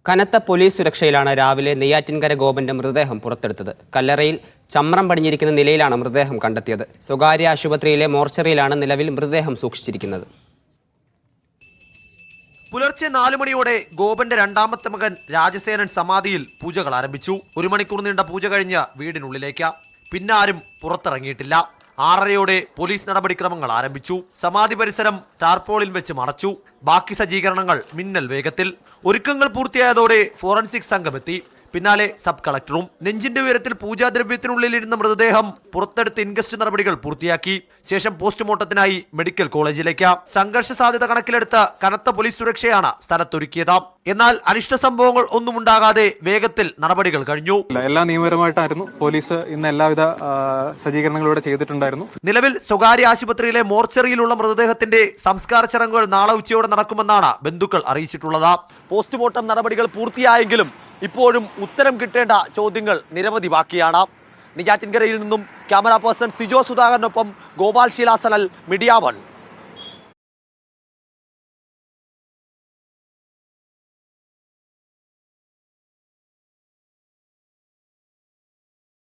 കനത്ത പോലീസ് സുരക്ഷയിലാണ് രാവിലെ നെയ്യാറ്റിൻകര ഗോപന്റെ മൃതദേഹം പുറത്തെടുത്തത്. കല്ലറയിൽ ചമ്രം പടിഞ്ഞിരിക്കുന്ന നിലയിലാണ് മൃതദേഹം കണ്ടെത്തിയത്. സ്വകാര്യ ആശുപത്രിയിലെ മോർച്ചറിയിലാണ് നിലവിൽ മൃതദേഹം സൂക്ഷിച്ചിരിക്കുന്നത്. പുലർച്ചെ 4 മണിയോടെ ഗോപന്റെ രണ്ടാമത്തെ മകൻ രാജസേനൻ സമാധിയിൽ പൂജകൾ ആരംഭിച്ചു. 1 മണിക്കൂർ നീണ്ട പൂജ കഴിഞ്ഞ് വീടിനുള്ളിലേക്ക്. പിന്നാരും പുറത്തിറങ്ങിയിട്ടില്ല. 6:30യോടെ പോലീസ് നടപടിക്രമങ്ങൾ ആരംഭിച്ചു. സമാധി പരിസരം ടാർപോളിൽ വെച്ച് മറച്ചു. ബാക്കി സജ്ജീകരണങ്ങൾ മിന്നൽ വേഗത്തിൽ. ഒരുക്കങ്ങൾ പൂർത്തിയായതോടെ ഫോറൻസിക് സംഘമെത്തി. പിന്നാലെ സബ് കളക്ടറും. നെഞ്ചിന്റെ ഉയരത്തിൽ പൂജാദ്രവ്യത്തിനുള്ളിലിരുന്ന മൃതദേഹം പുറത്തെടുത്ത് ഇൻക്വസ്റ്റ് നടപടികൾ പൂർത്തിയാക്കി. ശേഷം പോസ്റ്റ്മോർട്ടത്തിനായി മെഡിക്കൽ കോളേജിലേക്ക്. സംഘർഷ സാധ്യത കണക്കിലെടുത്ത് കനത്ത പോലീസ് സുരക്ഷയാണ് സ്ഥലത്തൊരുക്കിയത്. എന്നാൽ അനിഷ്ട സംഭവങ്ങൾ ഒന്നും ഉണ്ടാകാതെ വേഗത്തിൽ നടപടികൾ കഴിഞ്ഞു. എല്ലാ നിയമപരമായിട്ടായിരുന്നു പോലീസ് ഇന്ന് എല്ലാവിധ സജ്ജീകരണങ്ങളോടെ ചെയ്തിട്ടുണ്ടായിരുന്നു. നിലവിൽ സ്വകാര്യ ആശുപത്രിയിലെ മോർച്ചറിയിലുള്ള മൃതദേഹത്തിന്റെ സംസ്കാര ചടങ്ങുകൾ നാളെ ഉച്ചയോടെ നടക്കുമെന്നാണ് ബന്ധുക്കൾ അറിയിച്ചിട്ടുള്ളത്. പോസ്റ്റ്മോർട്ടം നടപടികൾ പൂർത്തിയായെങ്കിലും ഇപ്പോഴും ഉത്തരം കിട്ടേണ്ട ചോദ്യങ്ങൾ നിരവധി ബാക്കിയാണ്. നെയ്യാറ്റിൻകരയിൽ നിന്നും ക്യാമറ പേഴ്സൺ സിജോ സുധാകരനൊപ്പം ഗോപാൽ ശീലാസനൽ, മീഡിയ 1.